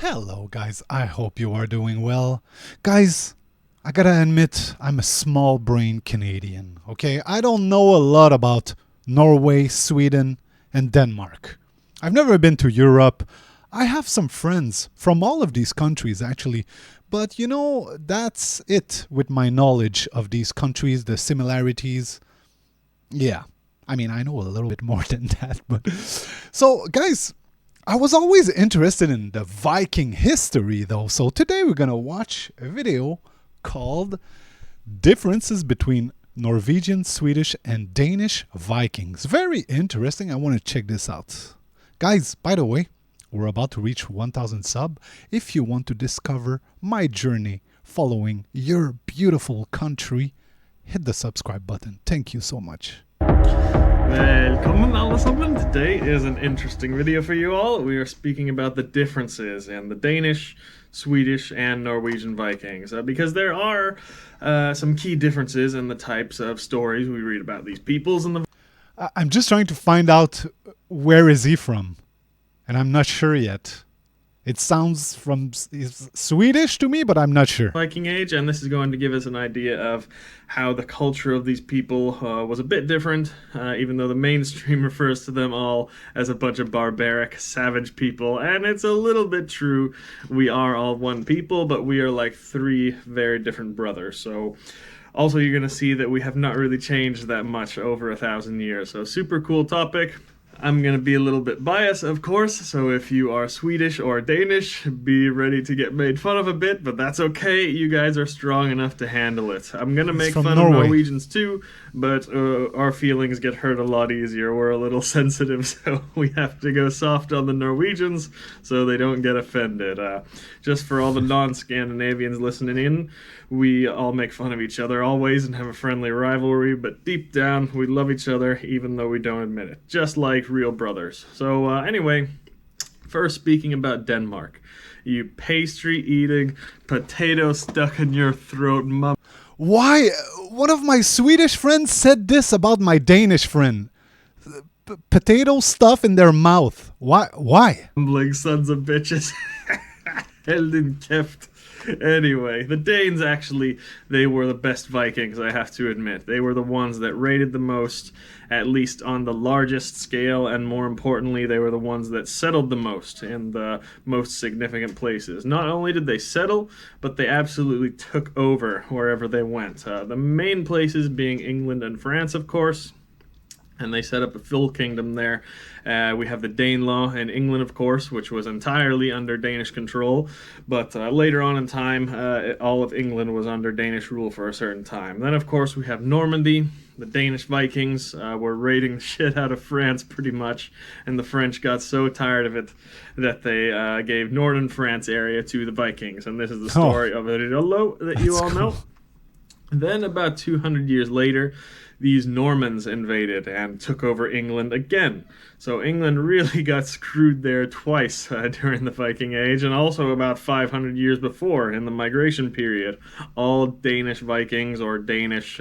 Hello, guys. I hope you are doing well. Guys, I gotta admit, I'm a small brain Canadian, okay? I don't know a lot about Norway, Sweden, and Denmark. I've never been to Europe. I have some friends from all of these countries, actually. But that's it with my knowledge of these countries, the similarities. Yeah, I know a little bit more than that. But so, guys, I was always interested in the Viking history, though. So today we're going to watch a video called Differences Between Norwegian, Swedish, and Danish Vikings. Very interesting. I want to check this out. Guys, by the way, we're about to reach 1,000 sub. If you want to discover my journey following your beautiful country, hit the subscribe button. Thank you so much. Welcome alle sammen. Today is an interesting video for you all. We are speaking about the differences in the Danish, Swedish, and Norwegian Vikings. Because there are some key differences in the types of stories we read about these peoples. I'm just trying to find out where is he from. And I'm not sure yet. It sounds from Swedish to me, but I'm not sure. Viking Age, and this is going to give us an idea of how the culture of these people was a bit different, even though the mainstream refers to them all as a bunch of barbaric, savage people. And it's a little bit true. We are all one people, but we are like three very different brothers. So also you're going to see that we have not really changed that much over 1,000 years. So super cool topic. I'm going to be a little bit biased, of course, so if you are Swedish or Danish, be ready to get made fun of a bit, but that's okay. You guys are strong enough to handle it. I'm going to make fun of Norwegians too, but our feelings get hurt a lot easier. We're a little sensitive, so we have to go soft on the Norwegians so they don't get offended. Just for all the non-Scandinavians listening in, we all make fun of each other always and have a friendly rivalry, but deep down, we love each other even though we don't admit it. Just like real brothers. So anyway, first speaking about Denmark. You pastry-eating, potato stuck in your throat mum. Why? One of my Swedish friends said this about my Danish friend. Potato stuff in their mouth. Why? Mumbling sons of bitches. Helden keft. Anyway, the Danes actually, they were the best Vikings, I have to admit. They were the ones that raided the most, at least on the largest scale, and more importantly, they were the ones that settled the most in the most significant places. Not only did they settle, but they absolutely took over wherever they went. The main places being England and France, of course. And they set up a full kingdom there. We have the Danelaw in England, of course, which was entirely under Danish control. But later on in time, all of England was under Danish rule for a certain time. Then, of course, we have Normandy. The Danish Vikings were raiding the shit out of France, pretty much. And the French got so tired of it that they gave northern France area to the Vikings. And this is the story of Ridderlo that you all know. Then, about 200 years later, these Normans invaded and took over England again. So England really got screwed there twice during the Viking Age, and also about 500 years before in the migration period. All Danish Vikings or Danish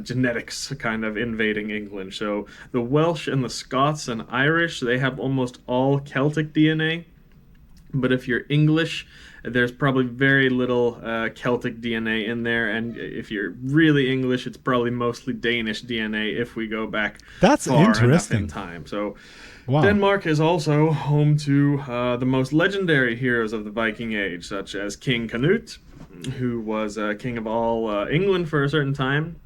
genetics kind of invading England. So the Welsh and the Scots and Irish, they have almost all Celtic DNA. But if you're English, there's probably very little Celtic DNA in there, and if you're really English, it's probably mostly Danish DNA if we go back far enough in time. So Denmark is also home to the most legendary heroes of the Viking Age, such as King Canute, who was king of all England for a certain time.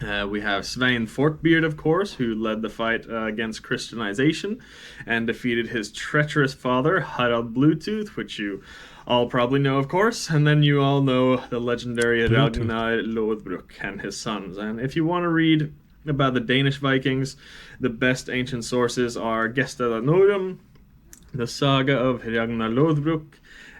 We have Svein Forkbeard, of course, who led the fight against Christianization and defeated his treacherous father, Harald Bluetooth, which you all probably know, of course. And then you all know the legendary Ragnar Lodbrok and his sons. And if you want to read about the Danish Vikings, the best ancient sources are Gesta Danorum, the saga of Ragnar Lodbrok,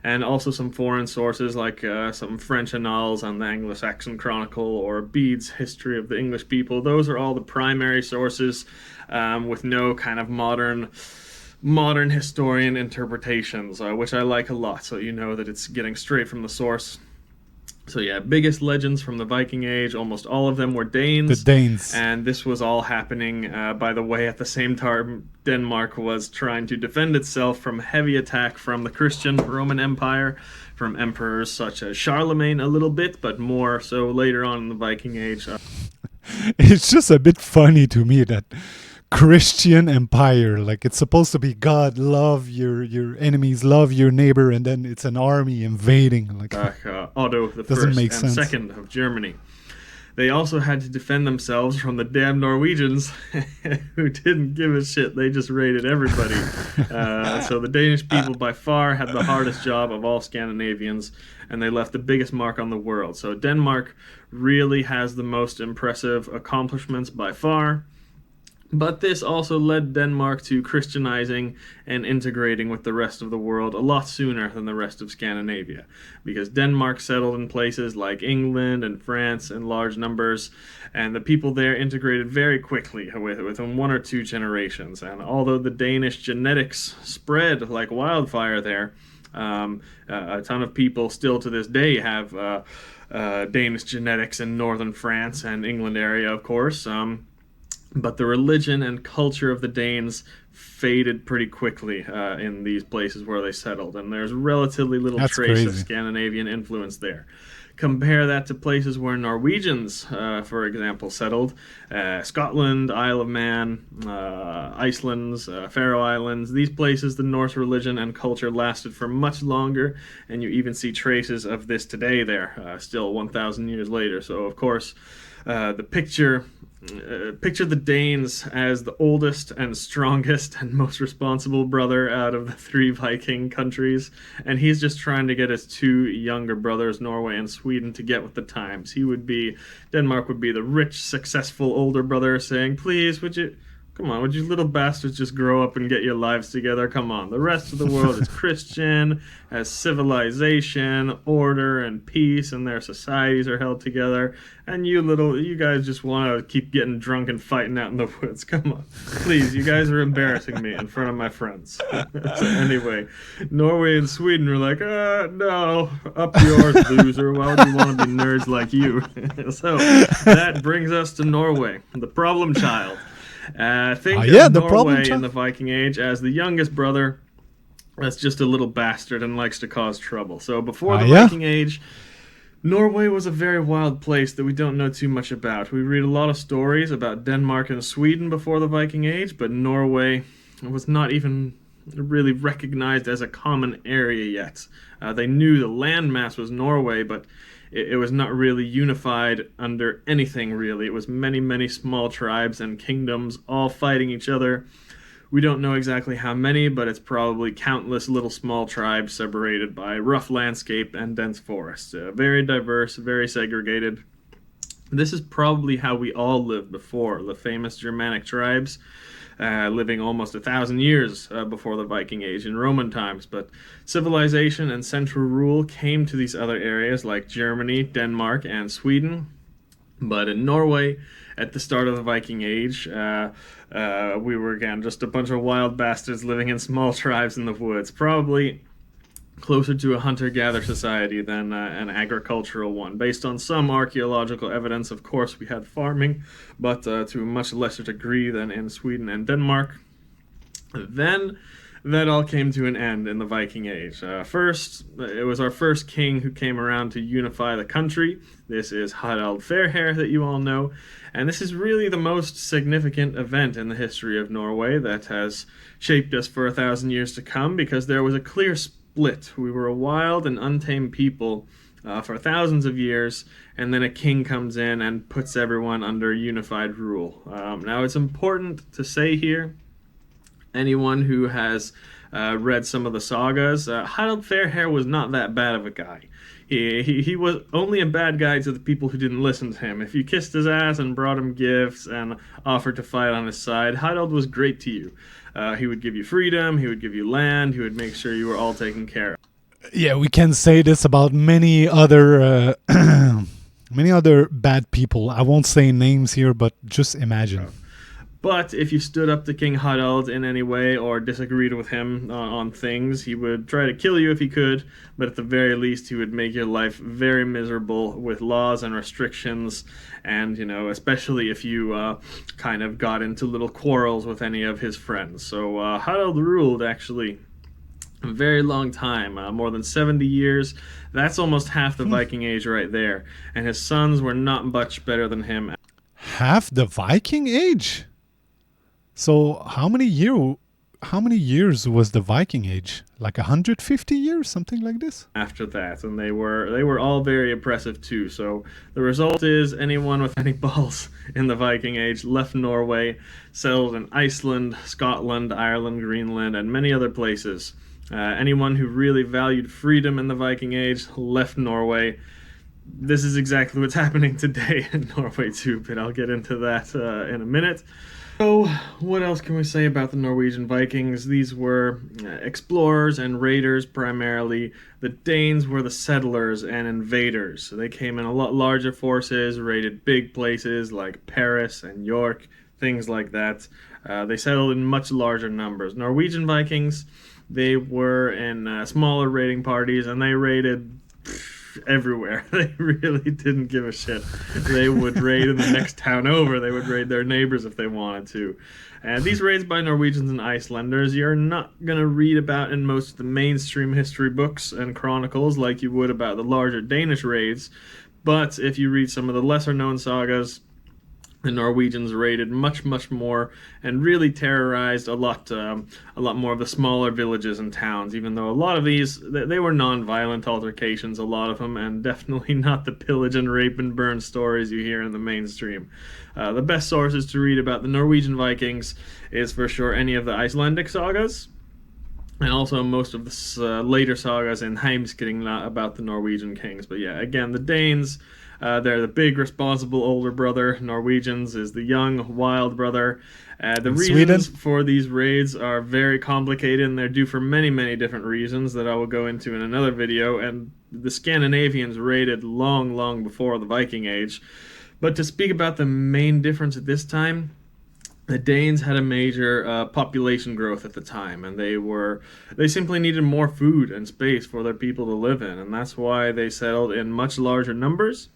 and also some foreign sources like some French annals and the Anglo-Saxon Chronicle or Bede's History of the English People. Those are all the primary sources with no kind of modern historian interpretations, which I like a lot, so you know that it's getting straight from the source. So yeah, biggest legends from the Viking Age. Almost all of them were The Danes, Danes. and this was all happening. By the way, at the same time, Denmark was trying to defend itself from heavy attack from the Christian Roman Empire, from emperors such as Charlemagne a little bit, but more so later on in the Viking Age. It's just a bit funny to me that Christian empire, like it's supposed to be God, love your enemies, love your neighbor, and then it's an army invading. Like Otto the doesn't First make and sense. Second of Germany. They also had to defend themselves from the damn Norwegians, who didn't give a shit. They just raided everybody. So the Danish people by far had the hardest job of all Scandinavians, and they left the biggest mark on the world. So Denmark really has the most impressive accomplishments by far. But this also led Denmark to Christianizing and integrating with the rest of the world a lot sooner than the rest of Scandinavia, because Denmark settled in places like England and France in large numbers, and the people there integrated very quickly within 1 or 2 generations. And although the Danish genetics spread like wildfire there, a ton of people still to this day have Danish genetics in northern France and England area, of course. But the religion and culture of the Danes faded pretty quickly in these places where they settled, and there's relatively little That's trace of crazy. Scandinavian influence there. Compare that to places where Norwegians, for example, settled. Scotland, Isle of Man, Iceland, Faroe Islands. These places, the Norse religion and culture lasted for much longer, and you even see traces of this today there, still 1,000 years later. So, of course, the picture the Danes as the oldest and strongest and most responsible brother out of the 3 Viking countries, and he's just trying to get his 2 younger brothers, Norway and Sweden, to get with the times. Denmark would be the rich, successful older brother saying, "Please, would you little bastards just grow up and get your lives together? Come on. The rest of the world is Christian, has civilization, order, and peace, and their societies are held together. And you guys just want to keep getting drunk and fighting out in the woods. Come on. Please, you guys are embarrassing me in front of my friends." So anyway, Norway and Sweden were like, no, up yours, loser. Why would you want to be nerds like you? So that brings us to Norway, the problem child. Think of The problem Norway in child. the Viking Age as the youngest brother that's just a little bastard and likes to cause trouble. So before the Viking Age, Norway was a very wild place that we don't know too much about. We read a lot of stories about Denmark and Sweden before the Viking Age, but Norway was not even really recognized as a common area yet. They knew the landmass was Norway, but it was not really unified under anything, really. It was many, many small tribes and kingdoms all fighting each other. We don't know exactly how many, but it's probably countless little small tribes separated by rough landscape and dense forests. Very diverse, very segregated. This is probably how we all lived before, the famous Germanic tribes, living almost 1,000 years before the Viking Age in Roman times. But civilization and central rule came to these other areas like Germany, Denmark, and Sweden. But in Norway, at the start of the Viking Age, we were, again, just a bunch of wild bastards living in small tribes in the woods. Probably closer to a hunter-gatherer society than an agricultural one. Based on some archaeological evidence, of course, we had farming, but to a much lesser degree than in Sweden and Denmark. Then that all came to an end in the Viking Age. First, it was our first king who came around to unify the country. This is Harald Fairhair that you all know, and this is really the most significant event in the history of Norway that has shaped us for 1,000 years to come, because there was a clear split. We were a wild and untamed people for thousands of years, and then a king comes in and puts everyone under unified rule. Now, it's important to say here, anyone who has read some of the sagas, Harald Fairhair was not that bad of a guy. He was only a bad guy to the people who didn't listen to him. If you kissed his ass and brought him gifts and offered to fight on his side, Harald was great to you. He would give you freedom, he would give you land, he would make sure you were all taken care of. Yeah, we can say this about many other many other bad people. I won't say names here, but just imagine. But if you stood up to King Harald in any way or disagreed with him on things, he would try to kill you if he could, but at the very least, he would make your life very miserable with laws and restrictions, and, especially if you kind of got into little quarrels with any of his friends. So Harald ruled, actually, a very long time, more than 70 years. That's almost half the Viking Age right there, and his sons were not much better than him. Half the Viking Age? So how many years was the Viking Age? Like 150 years, something like this? After that, and they were all very oppressive too. So the result is anyone with any balls in the Viking Age left Norway, settled in Iceland, Scotland, Ireland, Greenland, and many other places. Anyone who really valued freedom in the Viking Age left Norway. This is exactly what's happening today in Norway too, but I'll get into that in a minute. So, what else can we say about the Norwegian Vikings? These were explorers and raiders primarily. The Danes were the settlers and invaders. So they came in a lot larger forces, raided big places like Paris and York, things like that. They settled in much larger numbers. Norwegian Vikings, they were in smaller raiding parties, and they raided everywhere. They really didn't give a shit. They would raid in the next town over. They would raid their neighbors if they wanted to. And these raids by Norwegians and Icelanders, you're not going to read about in most of the mainstream history books and chronicles like you would about the larger Danish raids. But if you read some of the lesser known sagas, the Norwegians raided much, much more and really terrorized a lot more of the smaller villages and towns, even though a lot of these, they were non-violent altercations, a lot of them, and definitely not the pillage and rape and burn stories you hear in the mainstream. The best sources to read about the Norwegian Vikings is for sure any of the Icelandic sagas, and also most of the later sagas in Heimskringla about the Norwegian kings. But yeah, again, the Danes, they're the big, responsible older brother. Norwegians is the young, wild brother. The reasons for these raids are very complicated, and they're due for many, many different reasons that I will go into in another video. And the Scandinavians raided long, long before the Viking Age. But to speak about the main difference at this time, the Danes had a major population growth at the time, and they simply needed more food and space for their people to live in, and that's why they settled in much larger numbers.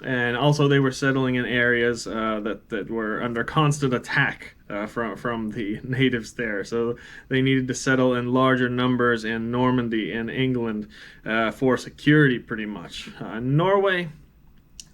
And also they were settling in areas that were under constant attack from the natives there. So they needed to settle in larger numbers in Normandy and England for security, pretty much. Norway,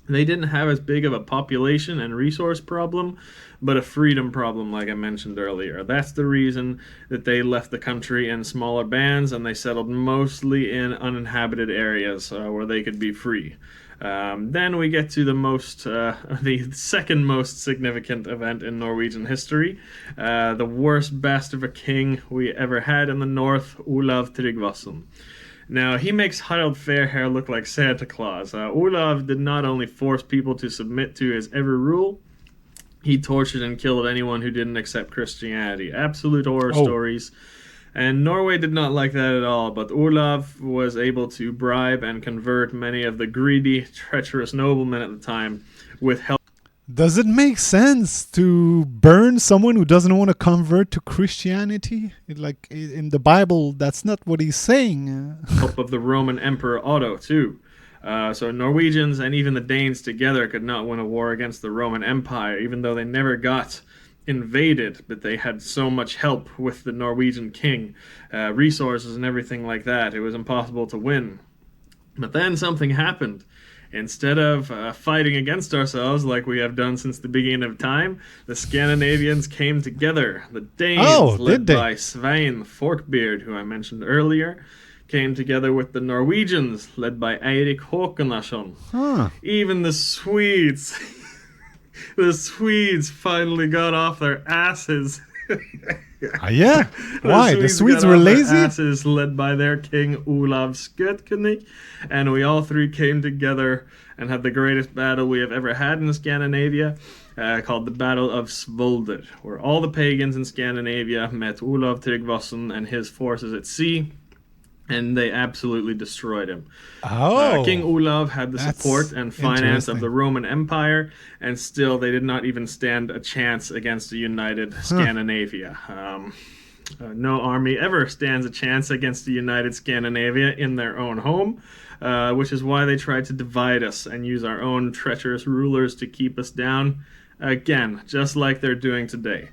they didn't have as big of a population and resource problem, but a freedom problem, like I mentioned earlier. That's the reason that they left the country in smaller bands, and they settled mostly in uninhabited areas where they could be free. Then we get to the second most significant event in Norwegian history, the worst bastard of a king we ever had in the north, Olav Tryggvason. Now, he makes Harald Fairhair look like Santa Claus. Olav did not only force people to submit to his every rule, he tortured and killed anyone who didn't accept Christianity. Absolute horror stories. And Norway did not like that at all, but Olav was able to bribe and convert many of the greedy, treacherous noblemen at the time with help. Does it make sense to burn someone who doesn't want to convert to Christianity? Like in the Bible, that's not what he's saying. Help of the Roman Emperor Otto, too. So Norwegians and even the Danes together could not win a war against the Roman Empire, even though they never got invaded, but they had so much help with the Norwegian king, resources and everything like that. It was impossible to win. But then something happened. Instead of fighting against ourselves like we have done since the beginning of time, the Scandinavians came together. The Danes, led by Svein Forkbeard, who I mentioned earlier, came together with the Norwegians, led by Eirik Håkonason. Even the Swedes... The Swedes finally got off their asses. Yeah? Why? The Swedes were lazy? Asses, led by their king Olav Skøtkunik, and we all three came together and had the greatest battle we have ever had in Scandinavia, called the Battle of Svolder, where all the pagans in Scandinavia met Olav Tryggvason and his forces at sea. and they absolutely destroyed him. King Oh, Olav had the support that's and finance of the interesting. Roman Empire, and still they did not even stand a chance against a united Huh. Scandinavia. No army ever stands a chance against a united Scandinavia in their own home, which is why they tried to divide us and use our own treacherous rulers to keep us down. Again, just like they're doing today.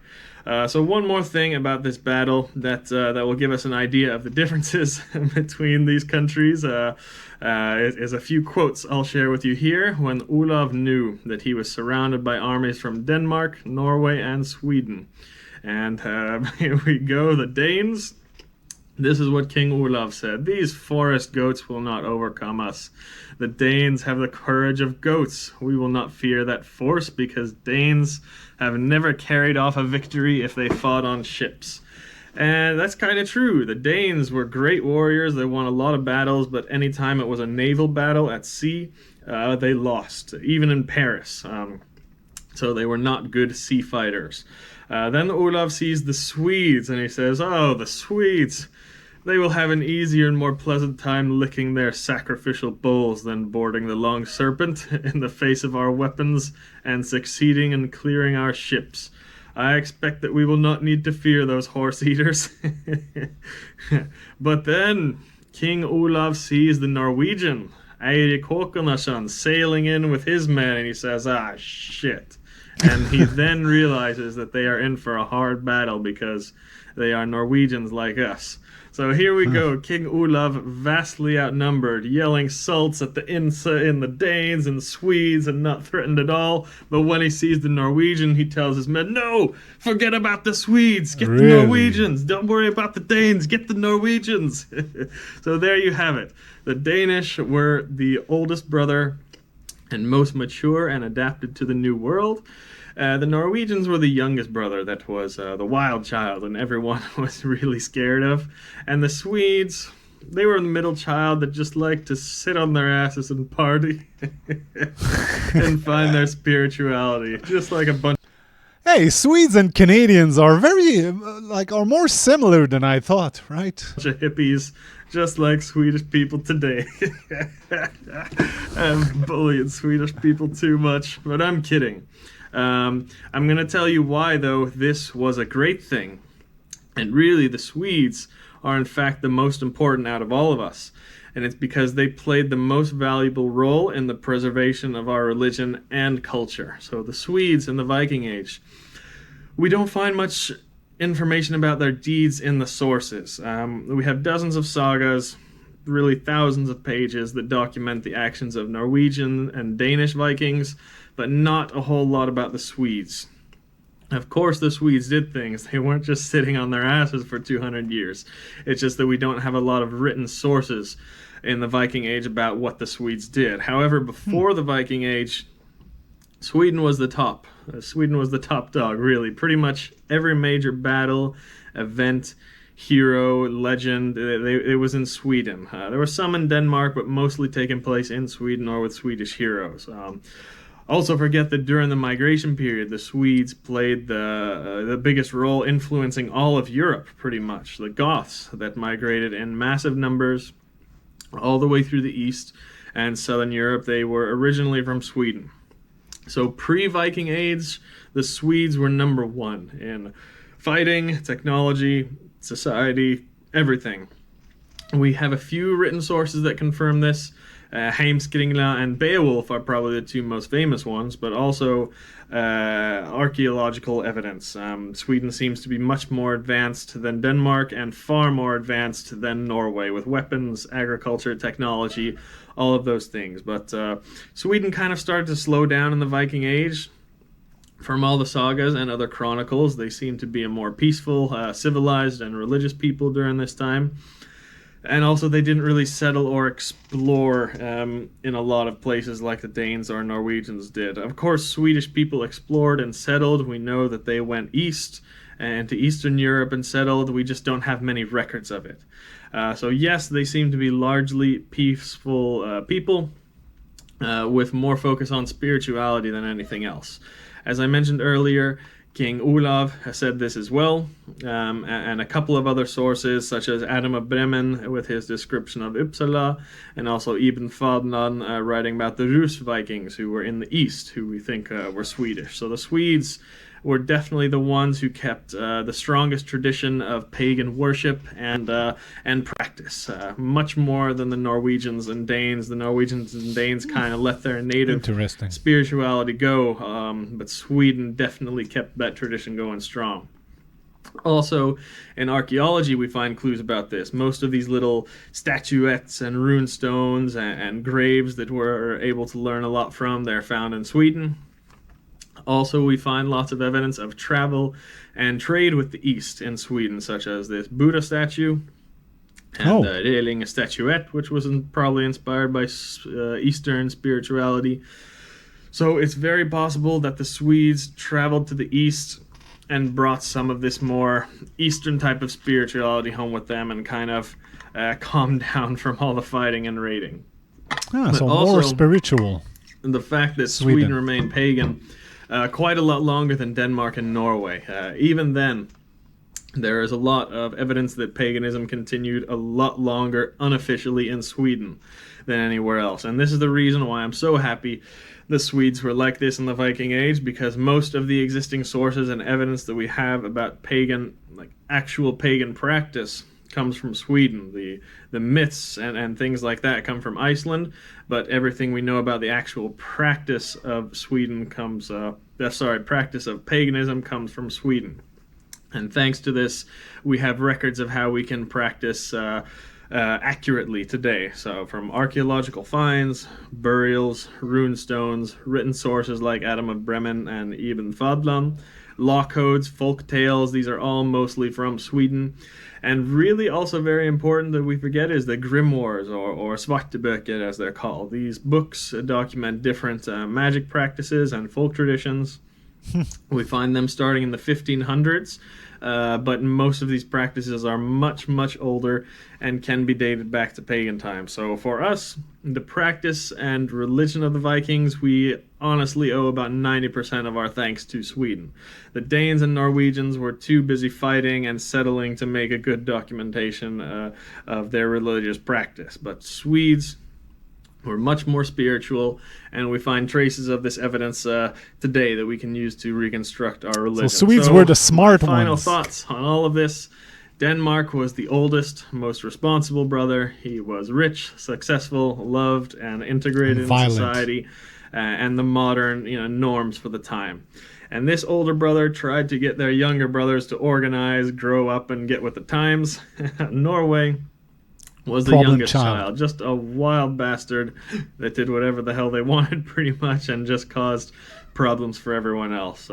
So one more thing about this battle that will give us an idea of the differences between these countries is a few quotes I'll share with you here. When Olav knew that he was surrounded by armies from Denmark, Norway, and Sweden, and here we go, the Danes. This is what King Olav said. These forest goats will not overcome us. The Danes have the courage of goats. We will not fear that force because Danes have never carried off a victory if they fought on ships. And that's kind of true. The Danes were great warriors. They won a lot of battles, but anytime it was a naval battle at sea, they lost, even in Paris. So they were not good sea fighters. Then Olaf sees the Swedes and he says, "Oh, the Swedes! They will have an easier and more pleasant time licking their sacrificial bowls than boarding the Long Serpent in the face of our weapons and succeeding in clearing our ships. I expect that we will not need to fear those horse eaters." But then King Olav sees the Norwegian, Eirik Håkonason, sailing in with his men, and he says, "Ah, shit." And he then realizes that they are in for a hard battle because they are Norwegians like us. So here we Huh. go, King Olav vastly outnumbered, yelling salts at the in the Danes and Swedes and not threatened at all. But when he sees the Norwegian, he tells his men, "No, forget about the Swedes, get the Really? Norwegians. Don't worry about the Danes, get the Norwegians." So there you have it. The Danish were the oldest brother and most mature and adapted to the new world. The Norwegians were the youngest brother that was the wild child and everyone was really scared of. And the Swedes, they were the middle child that just liked to sit on their asses and party and find their spirituality, just like a bunch Hey, Swedes and Canadians are very, are more similar than I thought, right? of hippies, just like Swedish people today. I'm bullying Swedish people too much, but I'm kidding. I'm going to tell you why, though, this was a great thing. And really, the Swedes are, in fact, the most important out of all of us. And it's because they played the most valuable role in the preservation of our religion and culture. So, the Swedes in the Viking Age, we don't find much information about their deeds in the sources. We have dozens of sagas, really thousands of pages that document the actions of Norwegian and Danish Vikings, but not a whole lot about the Swedes. Of course, the Swedes did things. They weren't just sitting on their asses for 200 years. It's just that we don't have a lot of written sources in the Viking Age about what the Swedes did. However, Hmm. before the Viking Age, Sweden was the top. Sweden was the top dog, really. Pretty much every major battle, event, hero, legend, it was in Sweden. There were some in Denmark, but mostly taking place in Sweden or with Swedish heroes. Also, forget that during the migration period, the Swedes played the biggest role, influencing all of Europe, pretty much. The Goths that migrated in massive numbers all the way through the east and southern Europe, they were originally from Sweden. So pre-Viking Age, the Swedes were number one in fighting, technology, society, everything. We have a few written sources that confirm this. Heimskringla and Beowulf are probably the two most famous ones, but also archaeological evidence. Sweden seems to be much more advanced than Denmark and far more advanced than Norway with weapons, agriculture, technology, all of those things. But Sweden kind of started to slow down in the Viking Age. From all the sagas and other chronicles, they seem to be a more peaceful, civilized, and religious people during this time. And also, they didn't really settle or explore in a lot of places like the Danes or Norwegians did. Of course, Swedish people explored and settled. We know that they went east and to Eastern Europe and settled. We just don't have many records of it. So, yes, they seem to be largely peaceful people with more focus on spirituality than anything else. As I mentioned earlier, King Olav has said this as well, and a couple of other sources, such as Adam of Bremen with his description of Uppsala, and also Ibn Fadlan writing about the Rus Vikings, who were in the east, who we think were Swedish. So the Swedes were definitely the ones who kept the strongest tradition of pagan worship and practice, much more than the Norwegians and Danes. The Norwegians and Danes kind of let their native spirituality go, but Sweden definitely kept that tradition going strong. Also, in archaeology, we find clues about this. Most of these little statuettes and rune stones and graves that we're able to learn a lot from, they're found in Sweden. Also, we find lots of evidence of travel and trade with the East in Sweden, such as this Buddha statue and the Relinge statuette, which was probably inspired by Eastern spirituality. So it's very possible that the Swedes traveled to the East and brought some of this more Eastern type of spirituality home with them and kind of calmed down from all the fighting and raiding. So also, more spiritual. The fact that Sweden remained pagan quite a lot longer than Denmark and Norway. Even then, there is a lot of evidence that paganism continued a lot longer unofficially in Sweden than anywhere else. And this is the reason why I'm so happy the Swedes were like this in the Viking Age, because most of the existing sources and evidence that we have about pagan, like actual pagan practice, comes from Sweden. The myths and things like that come from Iceland, but everything we know about the actual practice of Sweden comes practice of paganism comes from Sweden. And thanks to this, we have records of how we can practice accurately today. So from archaeological finds, burials, rune stones, written sources like Adam of Bremen and Ibn Fadlan, law codes, folk tales, these are all mostly from Sweden. And really also very important that we forget is the grimoires, or svarteböcker as they're called. These books document different magic practices and folk traditions. We find them starting in the 1500s, but most of these practices are much, much older and can be dated back to pagan times. So for us, the practice and religion of the Vikings, we honestly owe about 90% of our thanks to Sweden. The Danes and Norwegians were too busy fighting and settling to make a good documentation of their religious practice. But Swedes were much more spiritual, and we find traces of this evidence today that we can use to reconstruct our religion. So Swedes were the smart ones. Final thoughts on all of this. Denmark was the oldest, most responsible brother. He was rich, successful, loved, and integrated in society and the modern norms for the time. And this older brother tried to get their younger brothers to organize, grow up, and get with the times. Norway was the youngest child, just a wild bastard that did whatever the hell they wanted pretty much and just caused problems for everyone else.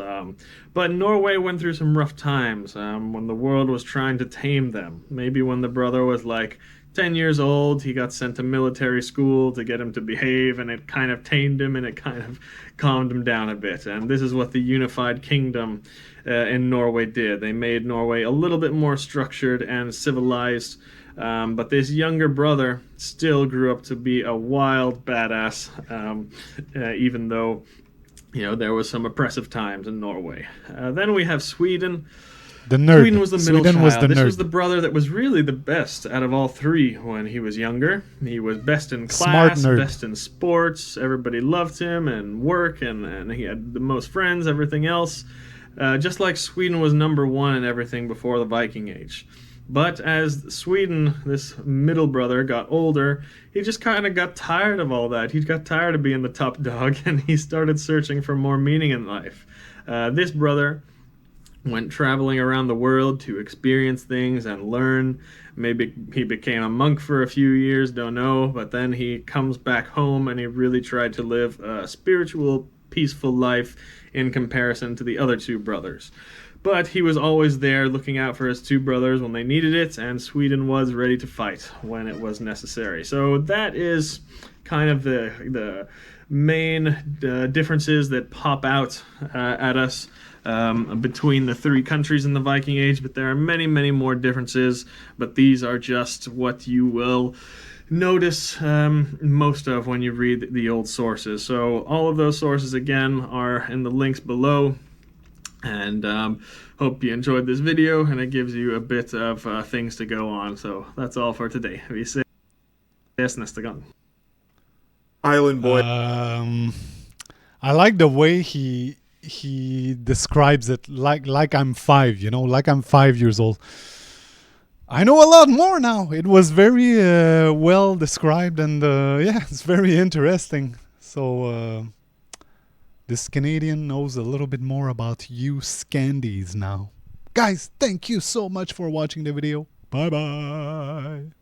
But Norway went through some rough times when the world was trying to tame them. Maybe when the brother was like 10 years old, he got sent to military school to get him to behave, and it kind of tamed him and it kind of calmed him down a bit. And this is what the unified kingdom in Norway did. They made Norway a little bit more structured and civilized. But this younger brother still grew up to be a wild badass, even though, there was some oppressive times in Norway. Then we have Sweden. The nerd. Sweden was the middle child. This was the brother that was really the best out of all three when he was younger. He was best in class, best in sports. Everybody loved him and work, and he had the most friends, everything else. Just like Sweden was number one in everything before the Viking Age. But as Sweden, this middle brother, got older, he just kind of got tired of all that. He got tired of being the top dog, and he started searching for more meaning in life. This brother went traveling around the world to experience things and learn. Maybe he became a monk for a few years, don't know. But then he comes back home, and he really tried to live a spiritual, peaceful life in comparison to the other two brothers. But he was always there looking out for his two brothers when they needed it, and Sweden was ready to fight when it was necessary. So that is kind of the main differences that pop out at us between the three countries in the Viking Age, but there are many, many more differences, but these are just what you will notice most of when you read the old sources. So all of those sources, again, are in the links below. And hope you enjoyed this video, and it gives you a bit of things to go on. So that's all for today. Vi ses nästa gång. Island boy. I like the way he describes it like I'm 5, you know, like I'm 5 years old. I know a lot more now. It was very well described, and yeah, it's very interesting. So this Canadian knows a little bit more about you Scandies now. Guys, thank you so much for watching the video. Bye bye.